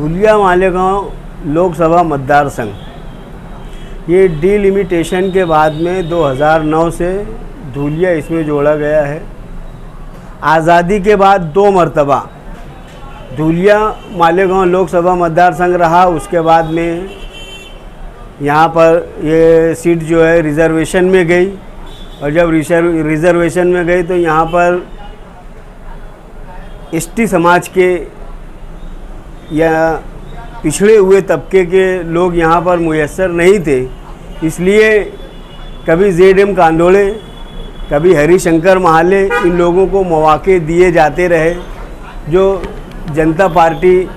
धूलिया मालेगांव लोकसभा मतदार संघ, ये डिलिमिटेशन के बाद में 2009 से धूलिया इसमें जोड़ा गया है। आज़ादी के बाद 2 मरतबा धूलिया मालेगांव लोकसभा मतदार संघ रहा। उसके बाद में यहाँ पर ये सीट जो है रिज़र्वेशन में गई, और जब रिज़र्वेशन में गई तो यहाँ पर एसटी समाज के या पिछड़े हुए तबके के लोग यहाँ पर मुयस्सर नहीं थे, इसलिए कभी जेड.एम. कांदोड़े, कभी हरिशंकर महाले, इन लोगों को मौके दिए जाते रहे जो जनता पार्टी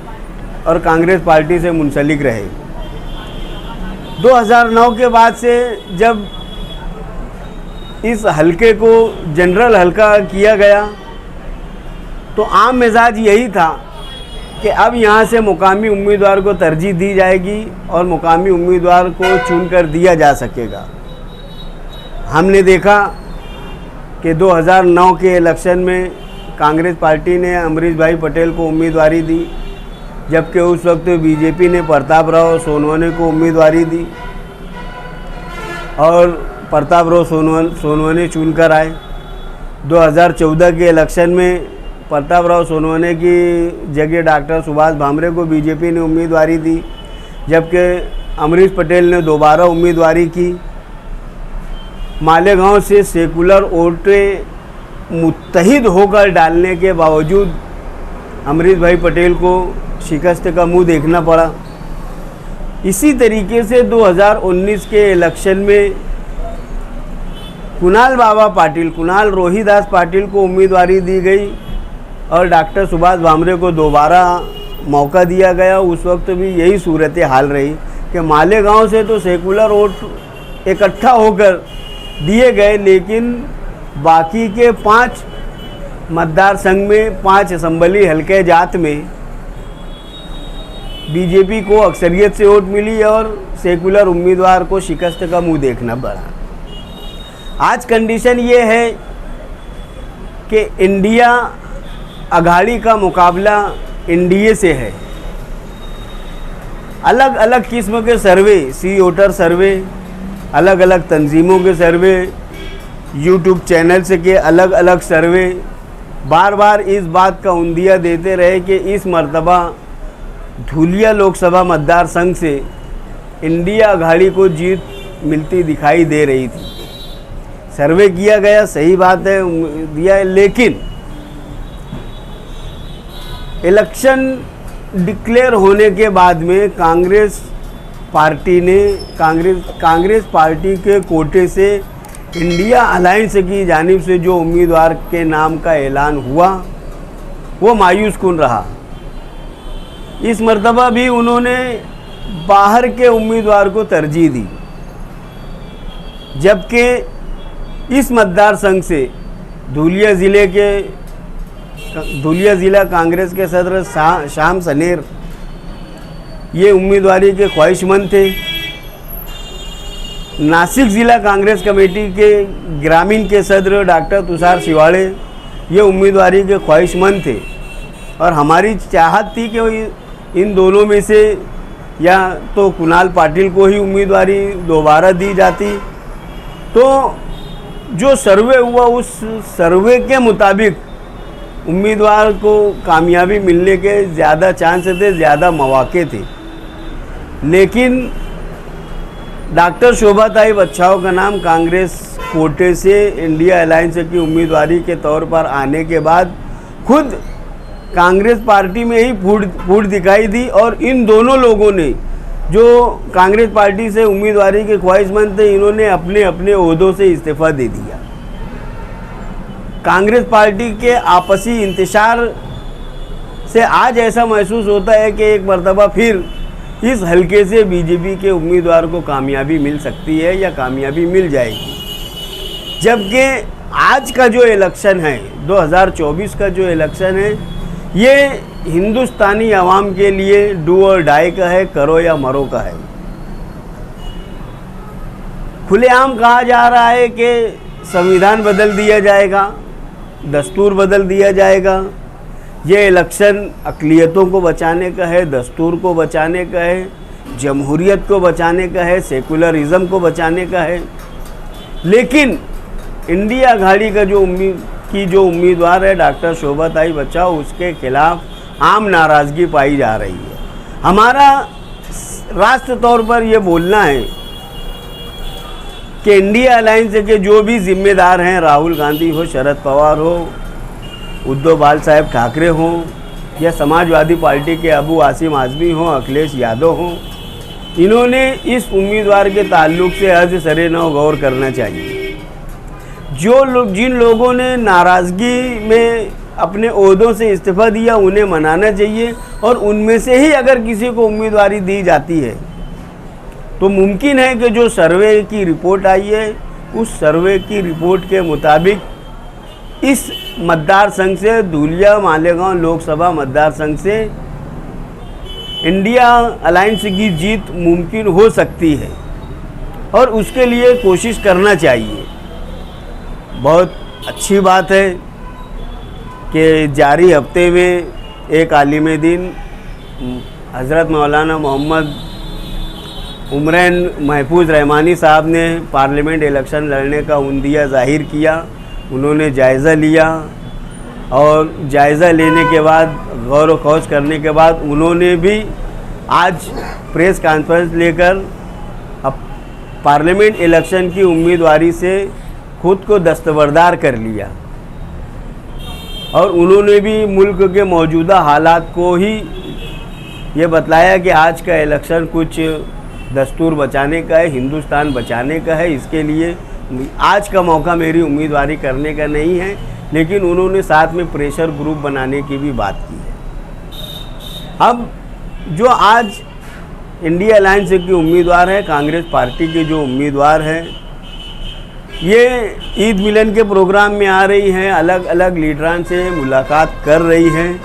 और कांग्रेस पार्टी से मुंसलिक रहे। 2009 के बाद से जब इस हलके को जनरल हलका किया गया तो आम मिजाज यही था कि अब यहाँ से मुकामी उम्मीदवार को तरजीह दी जाएगी और मुकामी उम्मीदवार को चुनकर दिया जा सकेगा। हमने देखा कि 2009 के इलेक्शन में कांग्रेस पार्टी ने अमरीश भाई पटेल को उम्मीदवारी दी, जबकि उस वक्त बीजेपी ने प्रताप राव सोनवने को उम्मीदवारी दी और प्रताप राव सोनवने चुनकर आए। 2014 के इलेक्शन में प्रताप राव सोनवने की जगह डॉक्टर सुभाष भामरे को बीजेपी ने उम्मीदवारी दी, जबकि अमरीश पटेल ने दोबारा उम्मीदवारी की। मालेगांव से सेकुलर वोटें मुत्तहिद होकर डालने के बावजूद अमरीश भाई पटेल को शिकस्त का मुंह देखना पड़ा। इसी तरीके से 2019 के इलेक्शन में कुणाल रोहिदास पाटिल को उम्मीदवारी दी गई और डॉक्टर सुभाष भामरे को दोबारा मौका दिया गया। उस वक्त भी यही सूरत हाल रही कि मालेगांव से तो सेकुलर वोट इकट्ठा होकर दिए गए, लेकिन बाकी के 5 मतदार संघ में 5 असम्बली हल्के जात में बीजेपी को अक्सरियत से वोट मिली और सेकुलर उम्मीदवार को शिकस्त का मुंह देखना पड़ा। आज कंडीशन ये है कि इंडिया अघाड़ी का मुकाबला एनडीए से है। अलग अलग किस्म के सर्वे, सी वोटर सर्वे, अलग अलग तंजीमों के सर्वे, यूट्यूब चैनल्स के अलग अलग सर्वे बार बार इस बात का उंदिया देते रहे कि इस मर्तबा धूलिया लोकसभा मतदार संघ से इंडिया अघाड़ी को जीत मिलती दिखाई दे रही थी। सर्वे किया गया, सही बात है, दिया है, लेकिन इलेक्शन डिक्लेयर होने के बाद में कांग्रेस पार्टी ने कांग्रेस पार्टी के कोटे से इंडिया अलायंस की जानिब से जो उम्मीदवार के नाम का ऐलान हुआ वो मायूस कुन रहा। इस मर्तबा भी उन्होंने बाहर के उम्मीदवार को तरजीह दी, जबकि इस मतदार संघ से धूलिया ज़िला कांग्रेस के सदर शाम सनेर ये उम्मीदवारी के ख्वाहिशमंद थे। नासिक ज़िला कांग्रेस कमेटी के ग्रामीण के सदर डॉक्टर तुषार शिवाड़े ये उम्मीदवारी के ख्वाहिशमंद थे और हमारी चाहत थी कि इन दोनों में से या तो कुणाल पाटिल को ही उम्मीदवारी दोबारा दी जाती। तो जो सर्वे हुआ उस सर्वे के मुताबिक उम्मीदवार को कामयाबी मिलने के ज़्यादा चांस थे, ज़्यादा मौके थे, लेकिन डॉक्टर शोभाताई बच्चाओं का नाम कांग्रेस कोटे से इंडिया अलायंस की उम्मीदवारी के तौर पर आने के बाद खुद कांग्रेस पार्टी में ही फूट दिखाई दी और इन दोनों लोगों ने जो कांग्रेस पार्टी से उम्मीदवारी के ख्वाहिशमंद थे, इन्होंने अपने अपने ओहदों से इस्तीफा दे दिया। कांग्रेस पार्टी के आपसी इंतशार से आज ऐसा महसूस होता है कि एक मर्तबा फिर इस हलके से बीजेपी के उम्मीदवार को कामयाबी मिल सकती है या कामयाबी मिल जाएगी। जबकि आज का जो इलेक्शन है, 2024 का जो इलेक्शन है, ये हिंदुस्तानी आवाम के लिए डू और डाई का है, करो या मरो का है। खुलेआम कहा जा रहा है कि संविधान बदल दिया जाएगा, दस्तूर बदल दिया जाएगा, ये इलेक्शन अक़लियतों को बचाने का है, दस्तूर को बचाने का है, जमहूरियत को बचाने का है, सेकुलरिज़म को बचाने का है। लेकिन इंडिया आघाड़ी का जो उम्मीदवार है डॉक्टर शोभाताई बच्चाओ, उसके खिलाफ आम नाराज़गी पाई जा रही है। हमारा राष्ट्र तौर पर ये बोलना है कि इंडिया अलायंस के जो भी जिम्मेदार हैं, राहुल गांधी हो, शरद पवार हो, उद्धव बाल साहेब ठाकरे हो, या समाजवादी पार्टी के अबू आसिम आज़मी हो, अखिलेश यादव हो, इन्होंने इस उम्मीदवार के ताल्लुक से हद सरे नौ गौर करना चाहिए। जिन लोगों ने नाराज़गी में अपने ओहदों से इस्तीफ़ा दिया, उन्हें मनाना चाहिए, और उनमें से ही अगर किसी को उम्मीदवारी दी जाती है तो मुमकिन है कि जो सर्वे की रिपोर्ट आई है, उस सर्वे की रिपोर्ट के मुताबिक इस मतदार संघ से, धुलिया मालेगांव लोकसभा मतदार संघ से इंडिया अलायंस की जीत मुमकिन हो सकती है, और उसके लिए कोशिश करना चाहिए। बहुत अच्छी बात है कि जारी हफ्ते में एक आलिम दीन हज़रत मौलाना मोहम्मद उमरैन महफूज रहमानी साहब ने पार्लियामेंट इलेक्शन लड़ने का उम्मीद ज़ाहिर किया। उन्होंने जायज़ा लिया, और जायज़ा लेने के बाद, गौर व खोज करने के बाद, उन्होंने भी आज प्रेस कॉन्फ्रेंस लेकर अब पार्लियामेंट इलेक्शन की उम्मीदवारी से खुद को दस्तबरदार कर लिया, और उन्होंने भी मुल्क के मौजूदा हालात को ही ये बतलाया कि आज का इलेक्शन कुछ दस्तूर बचाने का है, हिंदुस्तान बचाने का है, इसके लिए आज का मौका मेरी उम्मीदवारी करने का नहीं है। लेकिन उन्होंने साथ में प्रेशर ग्रुप बनाने की भी बात की है। अब जो आज इंडिया अलायंस की उम्मीदवार है, कांग्रेस पार्टी के जो उम्मीदवार हैं, ये ईद मिलन के प्रोग्राम में आ रही हैं, अलग अलग लीडरान से मुलाकात कर रही हैं,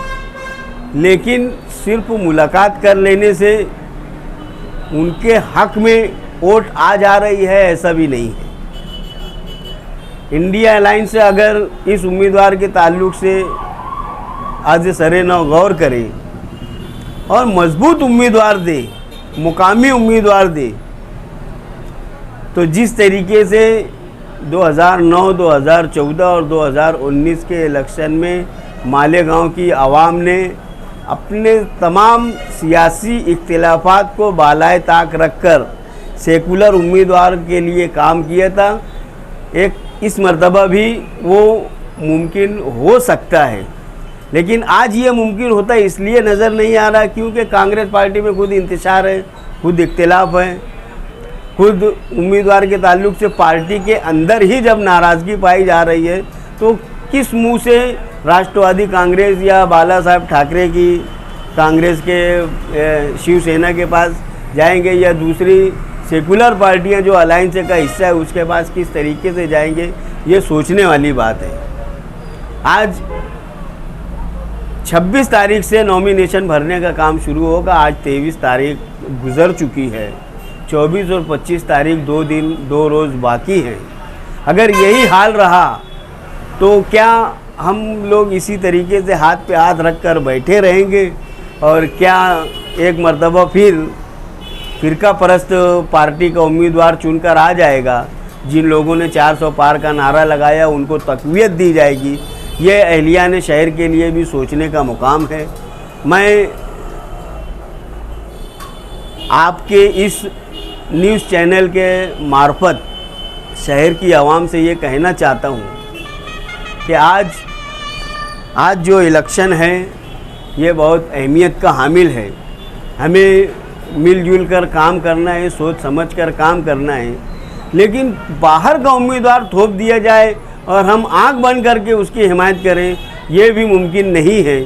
लेकिन सिर्फ मुलाकात कर लेने से उनके हक में वोट आ जा रही है, ऐसा भी नहीं है। इंडिया अलायंस से अगर इस उम्मीदवार के ताल्लुक से आज सरे नौ गौर करे और मजबूत उम्मीदवार दे, मुकामी उम्मीदवार दे, तो जिस तरीके से 2009, 2014 और 2019 के इलेक्शन में मालेगांव की आवाम ने अपने तमाम सियासी इख्तिलाफात को बालाए ताक रखकर सेकुलर उम्मीदवार के लिए काम किया था, एक इस मर्तबा भी वो मुमकिन हो सकता है। लेकिन आज ये मुमकिन होता है इसलिए नज़र नहीं आ रहा क्योंकि कांग्रेस पार्टी में खुद इंतशार है, खुद इख्तिलाफ है, खुद उम्मीदवार के ताल्लुक से पार्टी के अंदर ही जब नाराज़गी पाई जा रही है, तो किस मुंह से राष्ट्रवादी कांग्रेस या बाला साहब ठाकरे की कांग्रेस के शिवसेना के पास जाएंगे, या दूसरी सेकुलर पार्टियां जो अलायंस का हिस्सा है उसके पास किस तरीके से जाएंगे, ये सोचने वाली बात है। आज 26 तारीख से नॉमिनेशन भरने का काम शुरू होगा। आज 23 तारीख गुजर चुकी है, 24 और 25 तारीख 2 रोज़ बाकी हैं। अगर यही हाल रहा तो क्या हम लोग इसी तरीके से हाथ पे हाथ रख कर बैठे रहेंगे, और क्या एक मर्तबा फिर फ़िरका परस्त पार्टी का उम्मीदवार चुनकर आ जाएगा? जिन लोगों ने 400 पार का नारा लगाया उनको तक़वियत दी जाएगी। ये अहलियान शहर के लिए भी सोचने का मुकाम है। मैं आपके इस न्यूज़ चैनल के मार्फत शहर की आवाम से ये कहना चाहता हूँ कि आज जो इलेक्शन है ये बहुत अहमियत का हामिल है। हमें मिलजुल कर काम करना है, सोच समझ कर काम करना है, लेकिन बाहर का उम्मीदवार थोप दिया जाए और हम आंख बंद करके उसकी हिमायत करें, ये भी मुमकिन नहीं है।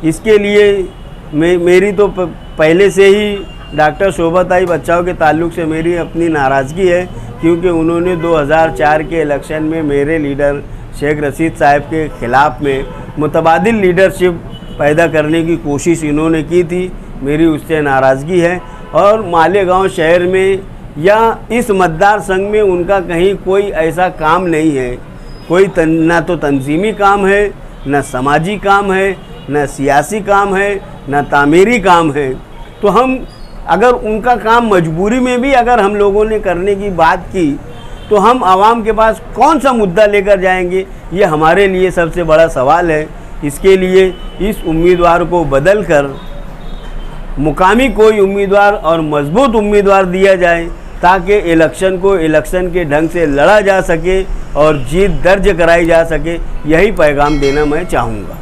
इसके लिए मेरी तो पहले से ही डॉक्टर शोभाताई बच्चाओं के ताल्लुक़ से मेरी अपनी नाराज़गी है, क्योंकि उन्होंने 2004 के इलेक्शन में मेरे लीडर शेख रशीद साहब के ख़िलाफ़ में मुतबादिल लीडरशिप पैदा करने की कोशिश इन्होंने की थी। मेरी उससे नाराज़गी है, और मालेगांव शहर में या इस मतदार संघ में उनका कहीं कोई ऐसा काम नहीं है, कोई ना तो तंजीमी काम है, ना समाजी काम है, न सियासी काम है, न तामीरी काम है। तो हम अगर उनका काम मजबूरी में भी अगर हम लोगों ने करने की बात की तो हम आवाम के पास कौन सा मुद्दा लेकर जाएंगे, ये हमारे लिए सबसे बड़ा सवाल है। इसके लिए इस उम्मीदवार को बदल कर मुकामी कोई उम्मीदवार और मजबूत उम्मीदवार दिया जाए ताकि इलेक्शन को इलेक्शन के ढंग से लड़ा जा सके और जीत दर्ज कराई जा सके। यही पैगाम देना मैं चाहूँगा।